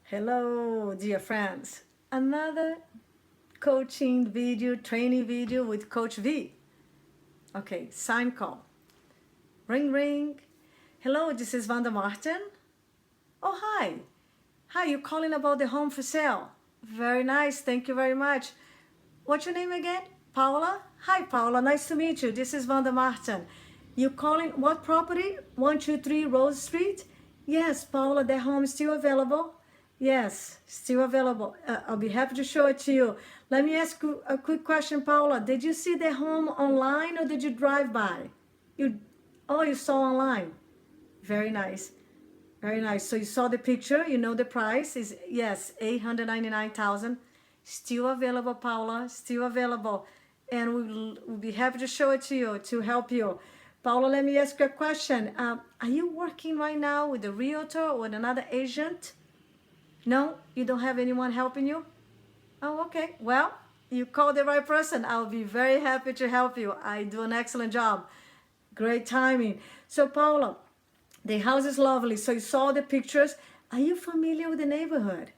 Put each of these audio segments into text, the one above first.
Hello, dear friends. Another coaching video, training video with Coach V. Okay, sign call. Ring, ring. Hello, this is Vanda Martin. Oh, hi. Hi, you calling about the home for sale? Very nice. Thank you very much. What's your name again? Paula? Hi, Paula. Nice to meet you. This is Vanda Martin. You calling what property? 123 Rose Street? Yes, Paula, that home is still available. Yes, still available. I'll be happy to show it to you. Let me ask you a quick question, Paula. Did you see the home online or did you drive by? You, oh, you saw online. Very nice. Very nice. So you saw the picture, you know the price is, yes, 899,000. Still available, Paula, still available. And we'll be happy to show it to you, to help you. Paula, let me ask you a question. Are you working right now with a realtor or with another agent? No, you don't have anyone helping you? Oh, okay. Well, you called the right person. I'll be very happy to help you. I do an excellent job. Great timing. So, Paula, the house is lovely. So you saw the pictures. Are you familiar with the neighborhood?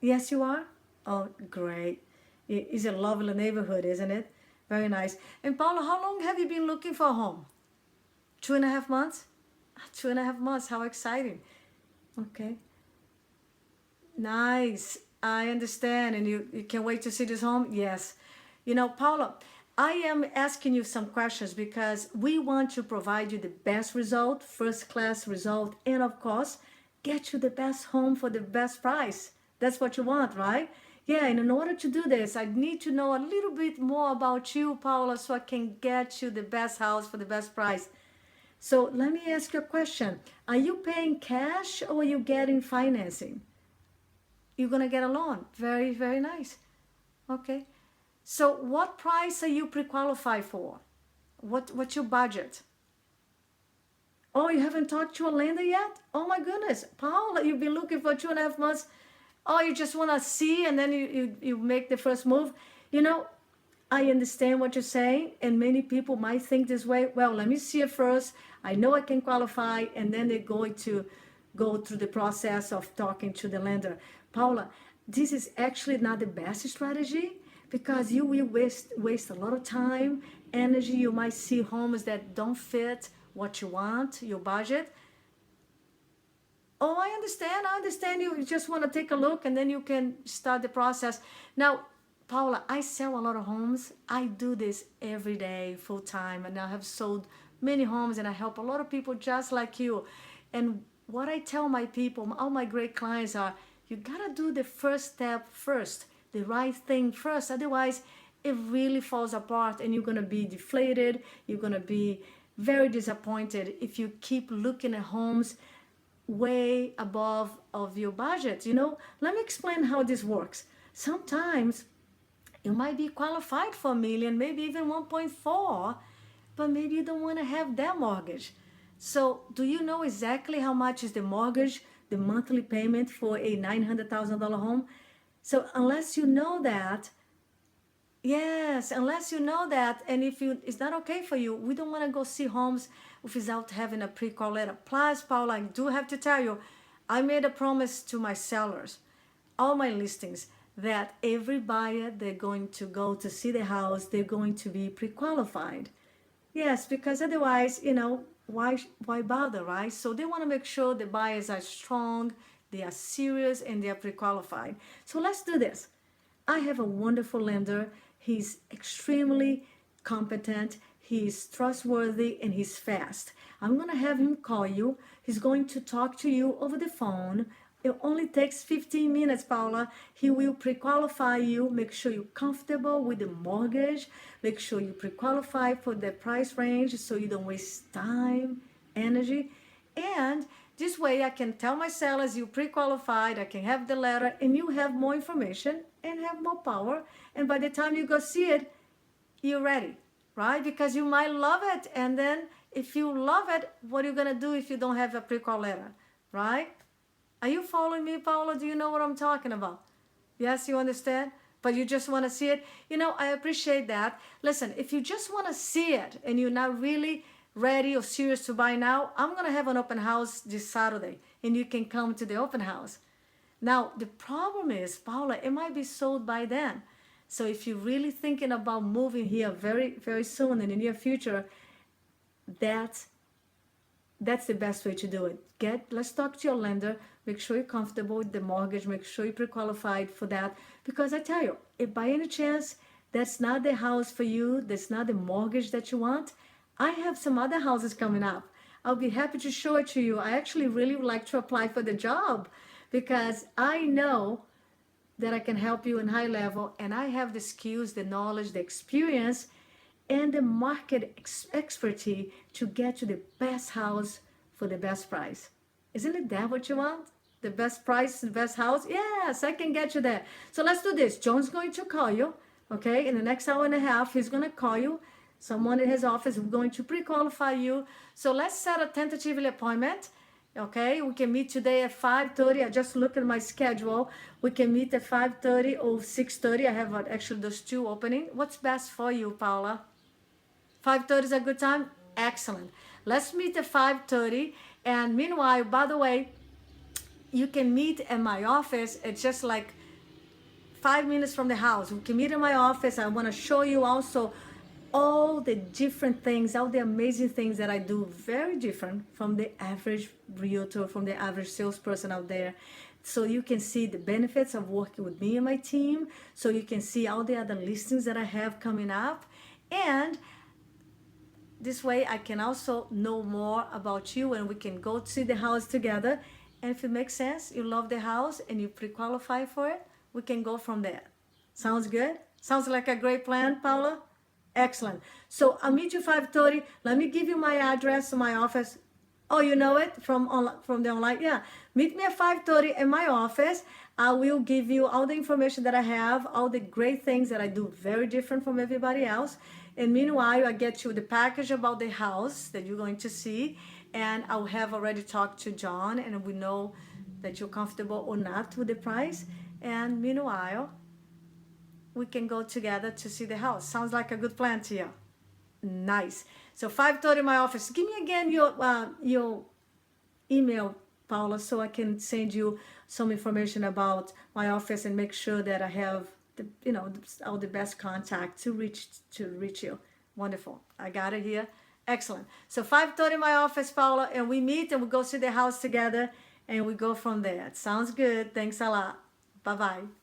Yes, you are? Oh, great. It's a lovely neighborhood, isn't it? Very nice. And Paula, how long have you been looking for a home? 2.5 months? 2.5 months. How exciting. Okay. Nice. I understand. And you can't wait to see this home? Yes. You know, Paula, I am asking you some questions because we want to provide you the best result, first class result, and of course, get you the best home for the best price. That's what you want, right? Yeah, and in order to do this, I need to know a little bit more about you, Paula, so I can get you the best house for the best price. So let me ask you a question. Are you paying cash or are you getting financing? You're gonna get a loan. Very, very nice. Okay. So what price are you pre-qualified for? What's your budget? Oh, you haven't talked to a lender yet? Oh my goodness. Paula, you've been looking for 2.5 months. Oh, you just want to see and then you make the first move. You know, I understand what you're saying, and many people might think this way. Well, let me see it first. I know I can qualify, and then they're going to go through the process of talking to the lender. Paula, this is actually not the best strategy because you will waste a lot of time, energy. You might see homes that don't fit what you want, your budget. Oh, I understand. I understand. You just want to take a look and then you can start the process. Now, Paula, I sell a lot of homes. I do this every day, full time, and I have sold many homes and I help a lot of people just like you. And what I tell my people, all my great clients are, you gotta do the first step first, the right thing first. Otherwise, it really falls apart and you're gonna be deflated. You're gonna be very disappointed if you keep looking at homes way above of your budget. You know, let me explain how this works. Sometimes you might be qualified for a million, maybe even 1.4, but maybe you don't want to have that mortgage. So do you know exactly how much is the mortgage, the monthly payment for a $900,000 home? So unless you know that, yes, unless you know that, and if you it's not okay for you, we don't want to go see homes without having a pre-call letter. Plus, Paula, I do have to tell you, I made a promise to my sellers, all my listings, that every buyer they're going to go to see the house, they're going to be pre-qualified. Yes, because otherwise, you know, why bother, right? So they want to make sure the buyers are strong, they are serious, and they are pre-qualified. So let's do this. I have a wonderful lender. He's extremely competent, he's trustworthy, and he's fast. I'm going to have him call you. He's going to talk to you over the phone. It only takes 15 minutes, Paula. He will pre-qualify you, make sure you're comfortable with the mortgage, make sure you pre-qualify for the price range so you don't waste time, energy. And this way I can tell my sellers you pre-qualified, I can have the letter, and you have more information and have more power. And by the time you go see it, you're ready, right? Because you might love it. And then if you love it, what are you going to do if you don't have a pre-qual letter, right? Are you following me, Paula? Do you know what I'm talking about? Yes, you understand? But you just want to see it? You know, I appreciate that. Listen, if you just want to see it and you're not really ready or serious to buy now, I'm going to have an open house this Saturday and you can come to the open house. Now, the problem is, Paula, it might be sold by then. So if you're really thinking about moving here very, very soon in the near future, that's that's the best way to do it. Let's talk to your lender, make sure you're comfortable with the mortgage, make sure you're pre-qualified for that. Because I tell you, if by any chance that's not the house for you, that's not the mortgage that you want, I have some other houses coming up. I'll be happy to show it to you. I actually really would like to apply for the job because I know that I can help you in high level, and I have the skills, the knowledge, the experience, and the market expertise to get you the best house for the best price. Isn't it that what you want? The best price, the best house? Yes, I can get you there. So let's do this. John's going to call you, okay? In the next hour and a half, he's going to call you. Someone in his office is going to pre-qualify you. So let's set a tentative appointment. Okay, we can meet today at 5:30. I just looked at my schedule. We can meet at 5:30 or 6:30. I have actually those two opening. What's best for you, Paula? 5:30 is a good time? Excellent. Let's meet at 5:30. And meanwhile, by the way, you can meet at my office. It's just like 5 minutes from the house. We can meet in my office. I want to show you also all the different things, all the amazing things that I do, very different from the average realtor, from the average salesperson out there. So you can see the benefits of working with me and my team. So you can see all the other listings that I have coming up. And this way I can also know more about you, and we can go see the house together. And if it makes sense, you love the house and you pre-qualify for it, we can go from there. Sounds good? Sounds like a great plan, Paula? Excellent. So I'll meet you 5:30. Let me give you my address to my office. Oh, you know it from the online? Yeah. Meet me at 5:30 in my office. I will give you all the information that I have, all the great things that I do very different from everybody else. And meanwhile, I get you the package about the house that you're going to see. And I'll have already talked to John, and we know that you're comfortable or not with the price. And meanwhile, we can go together to see the house. Sounds like a good plan to you. Nice. So 5:30 in my office. Give me again your email, Paula, so I can send you some information about my office and make sure that I have all the best contact to reach you. Wonderful. I got it here. Excellent. So 5:30 in my office, Paula, and we meet and we go see the house together and we go from there. Sounds good. Thanks a lot. Bye-bye.